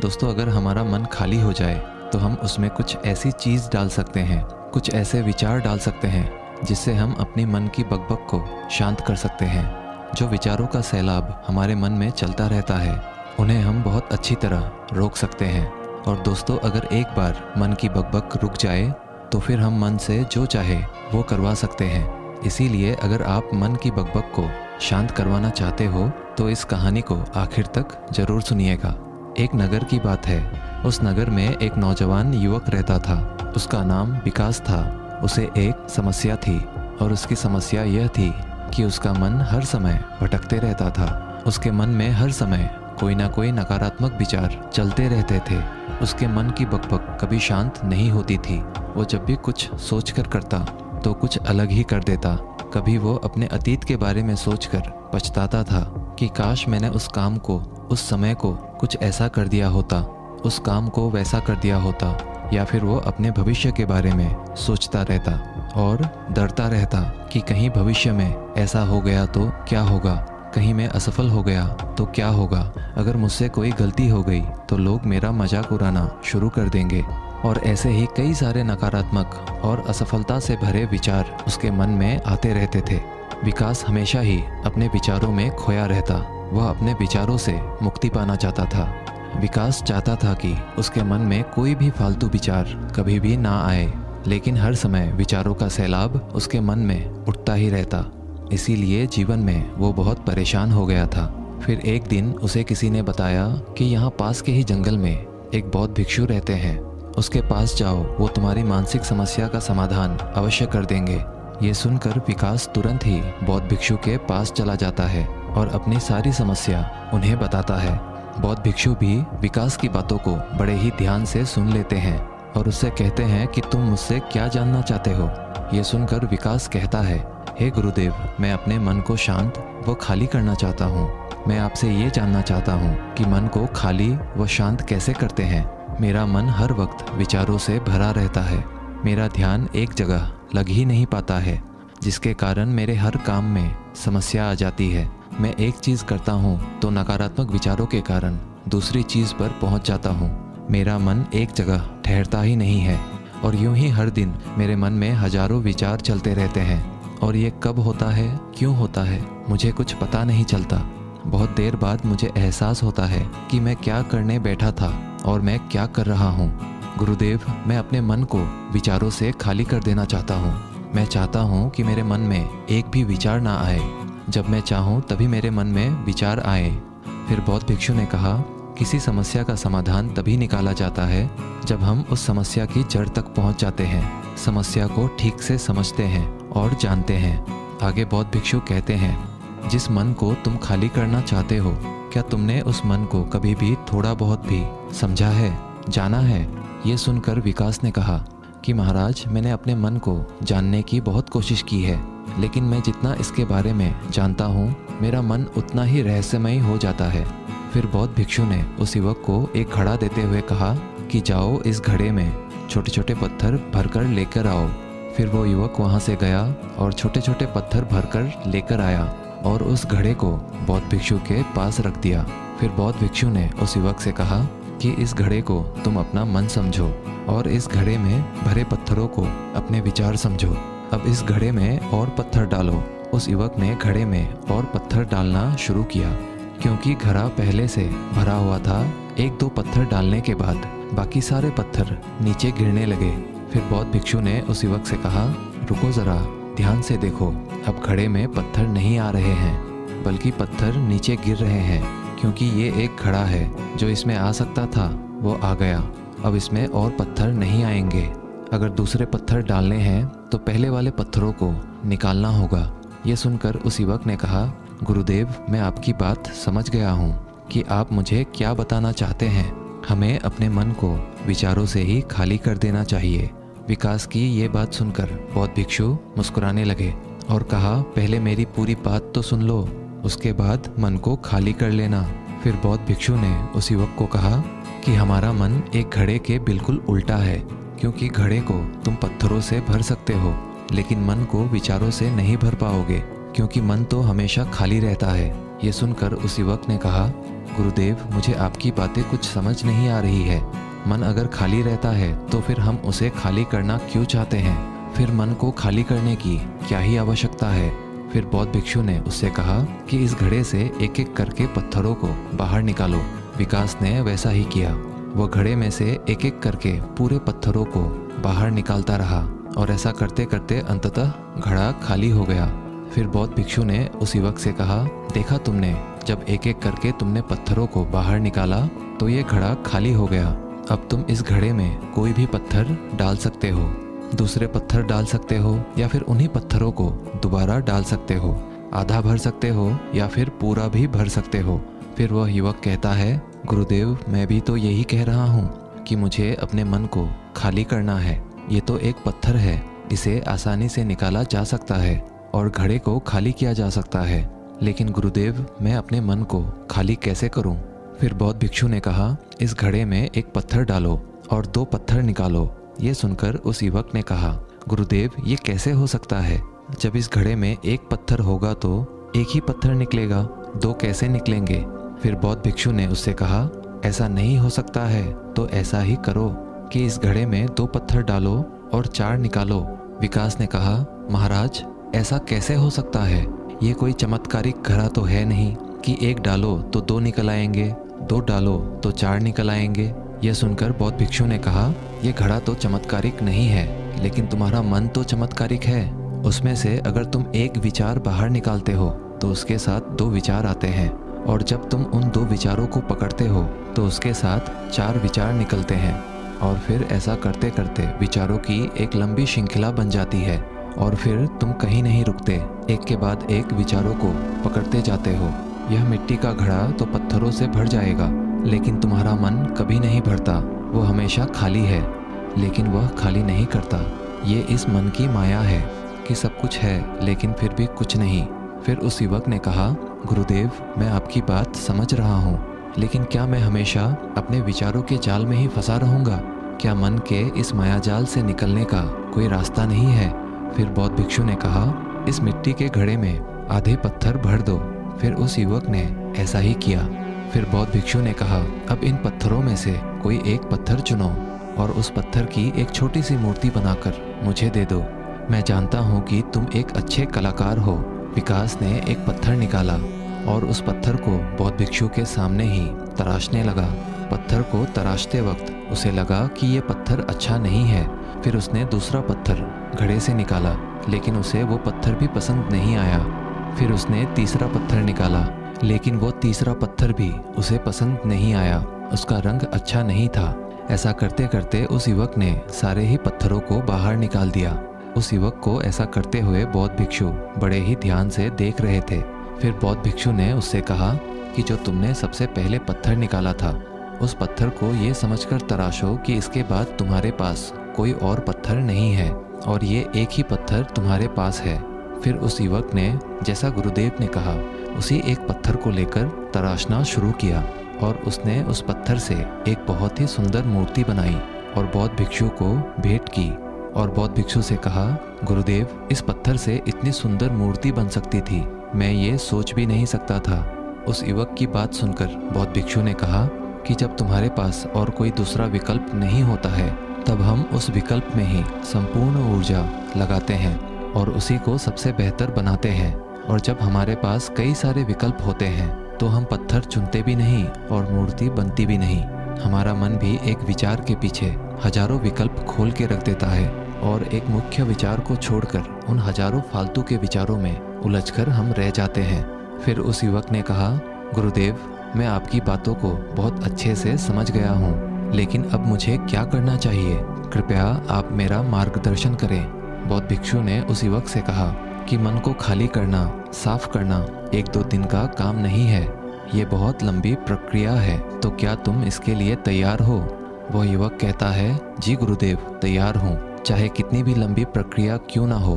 दोस्तों, अगर हमारा मन खाली हो जाए तो हम उसमें कुछ ऐसी चीज़ डाल सकते हैं, कुछ ऐसे विचार डाल सकते हैं जिससे हम अपनी मन की बकबक को शांत कर सकते हैं। जो विचारों का सैलाब हमारे मन में चलता रहता है, उन्हें हम बहुत अच्छी तरह रोक सकते हैं। और दोस्तों, अगर एक बार मन की बकबक रुक जाए तो फिर हम मन से जो चाहे वो करवा सकते हैं। इसीलिए अगर आप मन की बकबक को शांत करवाना चाहते हो तो इस कहानी को आखिर तक जरूर सुनिएगा। एक नगर की बात है। उस नगर में एक नौजवान युवक रहता था। उसका नाम विकास था। उसे एक समस्या थी और उसकी समस्या यह थी कि उसका मन हर समय भटकते रहता था। उसके मन में हर समय कोई ना कोई नकारात्मक विचार चलते रहते थे। उसके मन की बकबक कभी शांत नहीं होती थी। वो जब भी कुछ सोचकर करता तो कुछ अलग ही कर देता। कभी वो अपने अतीत के बारे में सोचकर पछताता था कि काश मैंने उस काम को, उस समय को कुछ ऐसा कर दिया होता, उस काम को वैसा कर दिया होता। या फिर वो अपने भविष्य के बारे में सोचता रहता और डरता रहता कि कहीं भविष्य में ऐसा हो गया तो क्या होगा, कहीं मैं असफल हो गया तो क्या होगा, अगर मुझसे कोई गलती हो गई तो लोग मेरा मजाक उड़ाना शुरू कर देंगे। और ऐसे ही कई सारे नकारात्मक और असफलता से भरे विचार उसके मन में आते रहते थे। विकास हमेशा ही अपने विचारों में खोया रहता। वह अपने विचारों से मुक्ति पाना चाहता था। विकास चाहता था कि उसके मन में कोई भी फालतू विचार कभी भी ना आए, लेकिन हर समय विचारों का सैलाब उसके मन में उठता ही रहता। इसीलिए जीवन में वो बहुत परेशान हो गया था। फिर एक दिन उसे किसी ने बताया कि यहाँ पास के ही जंगल में एक बौद्ध भिक्षु रहते हैं, उसके पास जाओ, वो तुम्हारी मानसिक समस्या का समाधान अवश्य कर देंगे। ये सुनकर विकास तुरंत ही बौद्ध भिक्षु के पास चला जाता है और अपनी सारी समस्या उन्हें बताता है। बौद्ध भिक्षु भी विकास की बातों को बड़े ही ध्यान से सुन लेते हैं और उससे कहते हैं कि तुम मुझसे क्या जानना चाहते हो। ये सुनकर विकास कहता है, हे गुरुदेव, मैं अपने मन को शांत व खाली करना चाहता हूँ। मैं आपसे ये जानना चाहता हूँ कि मन को खाली व शांत कैसे करते हैं। मेरा मन हर वक्त विचारों से भरा रहता है। मेरा ध्यान एक जगह लग ही नहीं पाता है, जिसके कारण मेरे हर काम में समस्या आ जाती है। मैं एक चीज़ करता हूँ तो नकारात्मक विचारों के कारण दूसरी चीज़ पर पहुँच जाता हूँ। मेरा मन एक जगह ठहरता ही नहीं है और यूं ही हर दिन मेरे मन में हजारों विचार चलते रहते हैं। और ये कब होता है, क्यों होता है, मुझे कुछ पता नहीं चलता। बहुत देर बाद मुझे एहसास होता है कि मैं क्या करने बैठा था और मैं क्या कर रहा हूँ। गुरुदेव, मैं अपने मन को विचारों से खाली कर देना चाहता हूँ। मैं चाहता हूँ कि मेरे मन में एक भी विचार ना आए। जब मैं चाहूँ तभी मेरे मन में विचार आए। फिर बौद्ध भिक्षु ने कहा, किसी समस्या का समाधान तभी निकाला जाता है जब हम उस समस्या की जड़ तक पहुँच जाते हैं, समस्या को ठीक से समझते हैं और जानते हैं। आगे बौद्ध भिक्षु कहते हैं, जिस मन को तुम खाली करना चाहते हो, क्या तुमने उस मन को कभी भी थोड़ा बहुत भी समझा है, जाना है? ये सुनकर विकास ने कहा कि महाराज, मैंने अपने मन को जानने की बहुत कोशिश की है, लेकिन मैं जितना इसके बारे में जानता हूँ, मेरा मन उतना ही रहस्यमय हो जाता है। फिर बौद्ध भिक्षु ने उस युवक को एक घड़ा देते हुए कहा कि जाओ, इस घड़े में छोटे छोटे पत्थर भरकर लेकर आओ। फिर वो युवक वहाँ से गया और छोटे छोटे पत्थर भरकर लेकर आया और उस घड़े को बौद्ध भिक्षु के पास रख दिया। फिर बौद्ध भिक्षु ने उस युवक से कहा कि इस घड़े को तुम अपना मन समझो और इस घड़े में भरे पत्थरों को अपने विचार समझो। अब इस घड़े में और पत्थर डालो। उस युवक ने घड़े में और पत्थर डालना शुरू किया। क्योंकि घड़ा पहले से भरा हुआ था, एक दो पत्थर डालने के बाद बाकी सारे पत्थर नीचे गिरने लगे। फिर बौद्ध भिक्षु ने उस युवक से कहा, रुको ज़रा, ध्यान से देखो। अब घड़े में पत्थर नहीं आ रहे हैं, बल्कि पत्थर नीचे गिर रहे हैं, क्योंकि ये एक घड़ा है। जो इसमें आ सकता था वो आ गया। अब इसमें और पत्थर नहीं आएंगे। अगर दूसरे पत्थर डालने हैं तो पहले वाले पत्थरों को निकालना होगा। ये सुनकर उस युवक ने कहा, गुरुदेव, मैं आपकी बात समझ गया हूँ कि आप मुझे क्या बताना चाहते हैं। हमें अपने मन को विचारों से ही खाली कर देना चाहिए। विकास की ये बात सुनकर बौद्ध भिक्षु मुस्कुराने लगे और कहा, पहले मेरी पूरी बात तो सुन लो, उसके बाद मन को खाली कर लेना। फिर बौद्ध भिक्षु ने उस युवक को कहा कि हमारा मन एक घड़े के बिल्कुल उल्टा है, क्योंकि घड़े को तुम पत्थरों से भर सकते हो, लेकिन मन को विचारों से नहीं भर पाओगे, क्योंकि मन तो हमेशा खाली रहता है। ये सुनकर उस युवक ने कहा, गुरुदेव, मुझे आपकी बातें कुछ समझ नहीं आ रही है। मन अगर खाली रहता है तो फिर हम उसे खाली करना क्यों चाहते हैं? फिर मन को खाली करने की क्या ही आवश्यकता है? फिर बौद्ध भिक्षु ने उससे कहा कि इस घड़े से एक एक करके पत्थरों को बाहर निकालो। विकास ने वैसा ही किया। वो घड़े में से एक एक करके पूरे पत्थरों को बाहर निकालता रहा और ऐसा करते करते अंततः घड़ा खाली हो गया। फिर बौद्ध भिक्षु ने उस युवक से कहा, देखा तुमने, जब एक एक करके तुमने पत्थरों को बाहर निकाला तो ये घड़ा खाली हो गया। अब तुम इस घड़े में कोई भी पत्थर डाल सकते हो, दूसरे पत्थर डाल सकते हो या फिर उन्हीं पत्थरों को दोबारा डाल सकते हो। आधा भर सकते हो या फिर पूरा भी भर सकते हो। फिर वह युवक कहता है, गुरुदेव, मैं भी तो यही कह रहा हूँ कि मुझे अपने मन को खाली करना है। ये तो एक पत्थर है, इसे आसानी से निकाला जा सकता है और घड़े को खाली किया जा सकता है, लेकिन गुरुदेव, मैं अपने मन को खाली कैसे करूँ? फिर बौद्ध भिक्षु ने कहा, इस घड़े में एक पत्थर डालो और 2 पत्थर निकालो। ये सुनकर उस युवक ने कहा, गुरुदेव, ये कैसे हो सकता है? जब इस घड़े में एक पत्थर होगा तो एक ही पत्थर निकलेगा, 2 कैसे निकलेंगे? फिर बौद्ध भिक्षु ने उससे कहा, ऐसा नहीं हो सकता है तो ऐसा ही करो कि इस घड़े में 2 पत्थर डालो और 4 निकालो। विकास ने कहा, महाराज, ऐसा कैसे हो सकता है? ये कोई चमत्कारिक घड़ा तो है नहीं कि 1 डालो तो 2 निकल आएंगे, 2 डालो तो 4 निकल आएंगे। यह सुनकर बौद्ध भिक्षु ने कहा, यह घड़ा तो चमत्कारिक नहीं है, लेकिन तुम्हारा मन तो चमत्कारिक है। उसमें से अगर तुम एक विचार बाहर निकालते हो तो उसके साथ 2 विचार आते हैं, और जब तुम उन 2 विचारों को पकड़ते हो तो उसके साथ 4 विचार निकलते हैं, और फिर ऐसा करते करते विचारों की एक लंबी श्रृंखला बन जाती है, और फिर तुम कहीं नहीं रुकते, एक के बाद एक विचारों को पकड़ते जाते हो। यह मिट्टी का घड़ा तो पत्थरों से भर जाएगा, लेकिन तुम्हारा मन कभी नहीं भरता। वो हमेशा खाली है, लेकिन वह खाली नहीं करता। ये इस मन की माया है कि सब कुछ है लेकिन फिर भी कुछ नहीं। फिर उस युवक ने कहा, गुरुदेव, मैं आपकी बात समझ रहा हूँ, लेकिन क्या मैं हमेशा अपने विचारों के जाल में ही फंसा रहूँगा? क्या मन के इस माया जाल से निकलने का कोई रास्ता नहीं है? फिर बौद्ध भिक्षु ने कहा, इस मिट्टी के घड़े में आधे पत्थर भर दो। फिर उस युवक ने ऐसा ही किया। फिर बौद्ध भिक्षु ने कहा, अब इन पत्थरों में से कोई एक पत्थर चुनो और उस पत्थर की एक छोटी सी मूर्ति बनाकर मुझे दे दो। मैं जानता हूँ कि तुम एक अच्छे कलाकार हो। विकास ने एक पत्थर निकाला और उस पत्थर को बौद्ध भिक्षु के सामने ही तराशने लगा। पत्थर को तराशते वक्त उसे लगा कि ये पत्थर अच्छा नहीं है। फिर उसने दूसरा पत्थर घड़े से निकाला, लेकिन उसे वो पत्थर भी पसंद नहीं आया। फिर उसने तीसरा पत्थर निकाला, लेकिन वो तीसरा पत्थर भी उसे पसंद नहीं आया। उसका रंग अच्छा नहीं था। ऐसा करते करते उस युवक ने सारे ही पत्थरों को बाहर निकाल दिया। उस युवक को ऐसा करते हुए बौद्ध भिक्षु बड़े ही ध्यान से देख रहे थे। फिर बौद्ध भिक्षु ने उससे कहा कि जो तुमने सबसे पहले पत्थर निकाला था, उस पत्थर को ये समझकर तराशो कि इसके बाद तुम्हारे पास कोई और पत्थर नहीं है और ये एक ही पत्थर तुम्हारे पास है। फिर उस युवक ने, जैसा गुरुदेव ने कहा, उसी एक पत्थर को लेकर तराशना शुरू किया और उसने उस पत्थर से एक बहुत ही सुंदर मूर्ति बनाई और बौद्ध भिक्षु को भेंट की। और बौद्ध भिक्षु से कहा, गुरुदेव, इस पत्थर से इतनी सुंदर मूर्ति बन सकती थी, मैं ये सोच भी नहीं सकता था। उस युवक की बात सुनकर बौद्ध भिक्षु ने कहा कि जब तुम्हारे पास और कोई दूसरा विकल्प नहीं होता है, तब हम उस विकल्प में ही संपूर्ण ऊर्जा लगाते हैं और उसी को सबसे बेहतर बनाते हैं। और जब हमारे पास कई सारे विकल्प होते हैं तो हम पत्थर चुनते भी नहीं और मूर्ति बनती भी नहीं। हमारा मन भी एक विचार के पीछे हजारों विकल्प खोल के रख देता है और एक मुख्य विचार को छोड़कर उन हजारों फालतू के विचारों में उलझकर हम रह जाते हैं। फिर उस युवक ने कहा, गुरुदेव, मैं आपकी बातों को बहुत अच्छे से समझ गया हूँ, लेकिन अब मुझे क्या करना चाहिए? कृपया आप मेरा मार्गदर्शन करें। बौद्ध भिक्षु ने उस युवक से कहा कि मन को खाली करना, साफ करना 1-2 दिन का काम नहीं है, ये बहुत लंबी प्रक्रिया है। तो क्या तुम इसके लिए तैयार हो? वह युवक कहता है, जी गुरुदेव, तैयार हूँ, चाहे कितनी भी लंबी प्रक्रिया क्यों ना हो।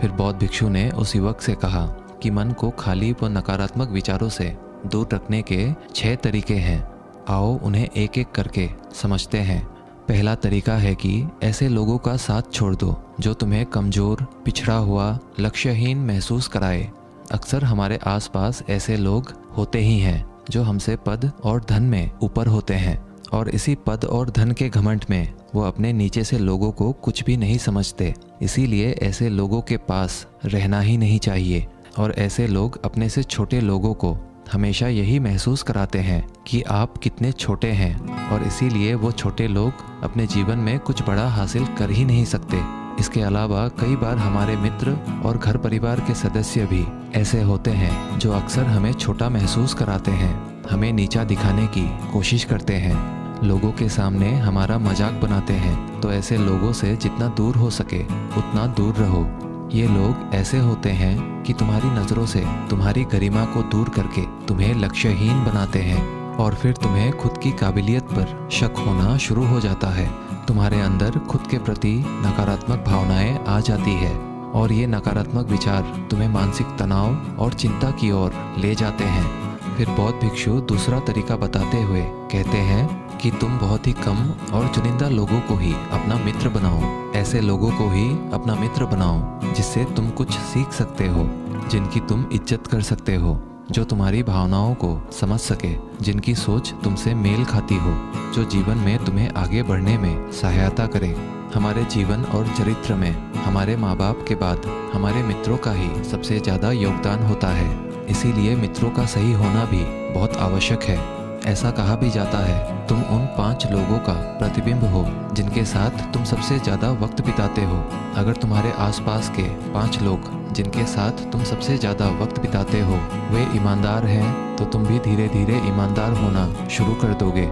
फिर बौद्ध भिक्षु ने उस युवक से कहा कि मन को खाली व नकारात्मक विचारों से दूर रखने के 6 तरीके हैं। आओ उन्हें एक एक करके समझते हैं। पहला तरीका है कि ऐसे लोगों का साथ छोड़ दो जो तुम्हें कमज़ोर, पिछड़ा हुआ, लक्ष्यहीन महसूस कराए। अक्सर हमारे आसपास ऐसे लोग होते ही हैं जो हमसे पद और धन में ऊपर होते हैं, और इसी पद और धन के घमंड में वो अपने नीचे से लोगों को कुछ भी नहीं समझते। इसीलिए ऐसे लोगों के पास रहना ही नहीं चाहिए। और ऐसे लोग अपने से छोटे लोगों को हमेशा यही महसूस कराते हैं कि आप कितने छोटे हैं, और इसीलिए वो छोटे लोग अपने जीवन में कुछ बड़ा हासिल कर ही नहीं सकते। इसके अलावा कई बार हमारे मित्र और घर परिवार के सदस्य भी ऐसे होते हैं जो अक्सर हमें छोटा महसूस कराते हैं, हमें नीचा दिखाने की कोशिश करते हैं, लोगों के सामने हमारा मजाक बनाते हैं। तो ऐसे लोगों से जितना दूर हो सके उतना दूर रहो। ये लोग ऐसे होते हैं कि तुम्हारी नज़रों से तुम्हारी गरिमा को दूर करके तुम्हें लक्ष्यहीन बनाते हैं, और फिर तुम्हें खुद की काबिलियत पर शक होना शुरू हो जाता है। तुम्हारे अंदर खुद के प्रति नकारात्मक भावनाएं आ जाती है, और ये नकारात्मक विचार तुम्हें मानसिक तनाव और चिंता की ओर ले जाते हैं। फिर बौद्ध भिक्षु दूसरा तरीका बताते हुए कहते हैं कि तुम बहुत ही कम और चुनिंदा लोगों को ही अपना मित्र बनाओ। ऐसे लोगों को ही अपना मित्र बनाओ जिससे तुम कुछ सीख सकते हो, जिनकी तुम इज्जत कर सकते हो, जो तुम्हारी भावनाओं को समझ सके, जिनकी सोच तुमसे मेल खाती हो, जो जीवन में तुम्हें आगे बढ़ने में सहायता करे। हमारे जीवन और चरित्र में हमारे माँ बाप के बाद हमारे मित्रों का ही सबसे ज़्यादा योगदान होता है। इसीलिए मित्रों का सही होना भी बहुत आवश्यक है। ऐसा कहा भी जाता है, तुम उन 5 लोगों का प्रतिबिंब हो जिनके साथ तुम सबसे ज़्यादा वक्त बिताते हो। अगर तुम्हारे आसपास के 5 लोग जिनके साथ तुम सबसे ज़्यादा वक्त बिताते हो वे ईमानदार हैं, तो तुम भी धीरे धीरे ईमानदार होना शुरू कर दोगे।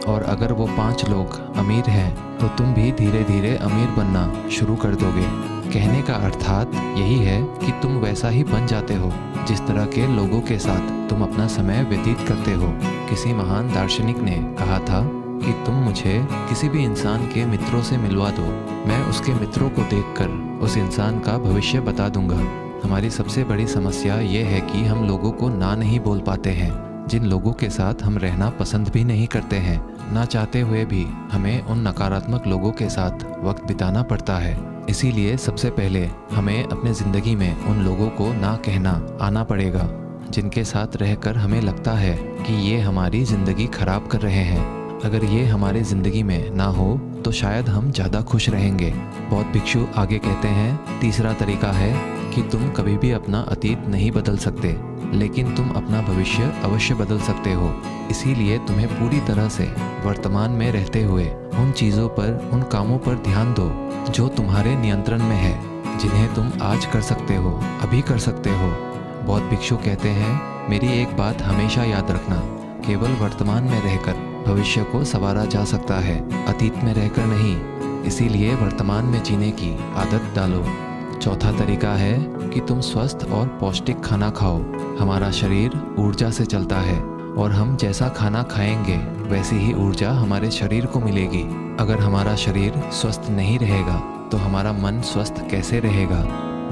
और अगर वो 5 लोग अमीर हैं तो तुम भी धीरे धीरे अमीर बनना शुरू कर दोगे। कहने का अर्थात यही है कि तुम वैसा ही बन जाते हो जिस तरह के लोगों के साथ तुम अपना समय व्यतीत करते हो। किसी महान दार्शनिक ने कहा था कि तुम मुझे किसी भी इंसान के मित्रों से मिलवा दो, मैं उसके मित्रों को देखकर उस इंसान का भविष्य बता दूंगा। हमारी सबसे बड़ी समस्या ये है कि हम लोगों को ना नहीं बोल पाते हैं। जिन लोगों के साथ हम रहना पसंद भी नहीं करते हैं, ना चाहते हुए भी हमें उन नकारात्मक लोगों के साथ वक्त बिताना पड़ता है। इसीलिए सबसे पहले हमें अपने ज़िंदगी में उन लोगों को ना कहना आना पड़ेगा जिनके साथ रहकर हमें लगता है कि ये हमारी ज़िंदगी खराब कर रहे हैं। अगर ये हमारी ज़िंदगी में ना हो तो शायद हम ज़्यादा खुश रहेंगे। बौद्ध भिक्षु आगे कहते हैं, तीसरा तरीका है कि तुम कभी भी अपना अतीत नहीं बदल सकते, लेकिन तुम अपना भविष्य अवश्य बदल सकते हो। इसीलिए तुम्हें पूरी तरह से वर्तमान में रहते हुए उन चीज़ों पर, उन कामों पर ध्यान दो जो तुम्हारे नियंत्रण में है, जिन्हें तुम आज कर सकते हो, अभी कर सकते हो। बौद्ध भिक्षु कहते हैं, मेरी एक बात हमेशा याद रखना, केवल वर्तमान में रहकर भविष्य को संवारा जा सकता है, अतीत में रहकर नहीं। इसीलिए वर्तमान में जीने की आदत डालो। चौथा तरीका है कि तुम स्वस्थ और पौष्टिक खाना खाओ। हमारा शरीर ऊर्जा से चलता है, और हम जैसा खाना खाएंगे वैसी ही ऊर्जा हमारे शरीर को मिलेगी। अगर हमारा शरीर स्वस्थ नहीं रहेगा तो हमारा मन स्वस्थ कैसे रहेगा?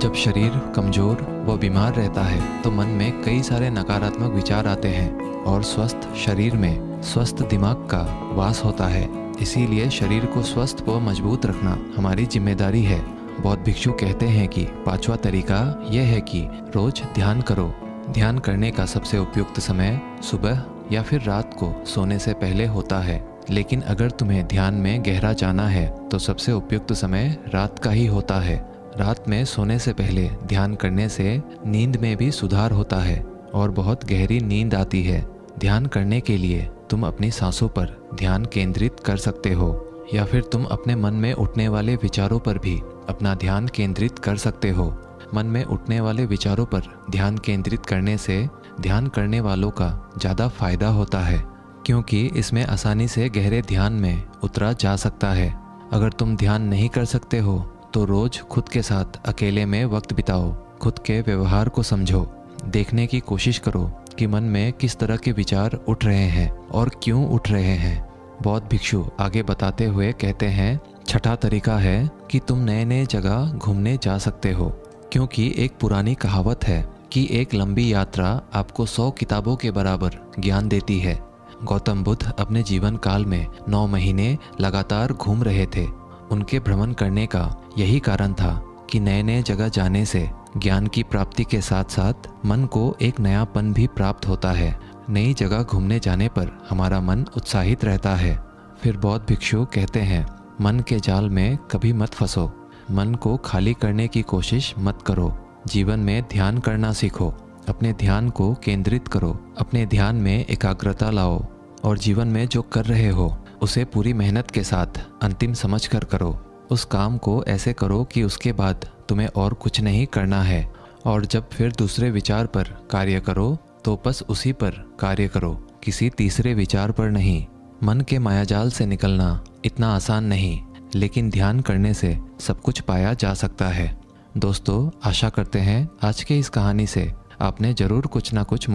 जब शरीर कमज़ोर व बीमार रहता है तो मन में कई सारे नकारात्मक विचार आते हैं, और स्वस्थ शरीर में स्वस्थ दिमाग का वास होता है। इसीलिए शरीर को स्वस्थ व मजबूत रखना हमारी जिम्मेदारी है। बौद्ध भिक्षु कहते हैं कि 5वां तरीका यह है कि रोज़ ध्यान करो। ध्यान करने का सबसे उपयुक्त समय सुबह या फिर रात को सोने से पहले होता है, लेकिन अगर तुम्हें ध्यान में गहरा जाना है तो सबसे उपयुक्त समय रात का ही होता है। रात में सोने से पहले ध्यान करने से नींद में भी सुधार होता है और बहुत गहरी नींद आती है। ध्यान करने के लिए तुम अपनी सांसों पर ध्यान केंद्रित कर सकते हो, या फिर तुम अपने मन में उठने वाले विचारों पर भी अपना ध्यान केंद्रित कर सकते हो। मन में उठने वाले विचारों पर ध्यान केंद्रित करने से ध्यान करने वालों का ज़्यादा फायदा होता है, क्योंकि इसमें आसानी से गहरे ध्यान में उतरा जा सकता है। अगर तुम ध्यान नहीं कर सकते हो तो रोज़ खुद के साथ अकेले में वक्त बिताओ। खुद के व्यवहार को समझो, देखने की कोशिश करो कि मन में किस तरह के विचार उठ रहे हैं और क्यों उठ रहे हैं। बौद्ध भिक्षु आगे बताते हुए कहते हैं, छठा तरीका है कि तुम नए नए जगह घूमने जा सकते हो, क्योंकि एक पुरानी कहावत है कि एक लंबी यात्रा आपको 100 किताबों के बराबर ज्ञान देती है। गौतम बुद्ध अपने जीवन काल में 9 महीने लगातार घूम रहे थे। उनके भ्रमण करने का यही कारण था कि नए नए जगह जाने से ज्ञान की प्राप्ति के साथ साथ मन को एक नयापन भी प्राप्त होता है। नई जगह घूमने जाने पर हमारा मन उत्साहित रहता है। फिर बौद्ध भिक्षु कहते हैं, मन के जाल में कभी मत फंसो, मन को खाली करने की कोशिश मत करो। जीवन में ध्यान करना सीखो, अपने ध्यान को केंद्रित करो, अपने ध्यान में एकाग्रता लाओ और जीवन में जो कर रहे हो उसे पूरी मेहनत के साथ अंतिम समझ कर करो। उस काम को ऐसे करो कि उसके बाद तुम्हें और कुछ नहीं करना है। और जब फिर दूसरे विचार पर कार्य करो तो बस उसी पर कार्य करो, किसी तीसरे विचार पर नहीं। मन के मायाजाल से निकलना इतना आसान नहीं, लेकिन ध्यान करने से सब कुछ पाया जा सकता है। दोस्तों, आशा करते हैं आज के इस कहानी से आपने ज़रूर कुछ ना कुछ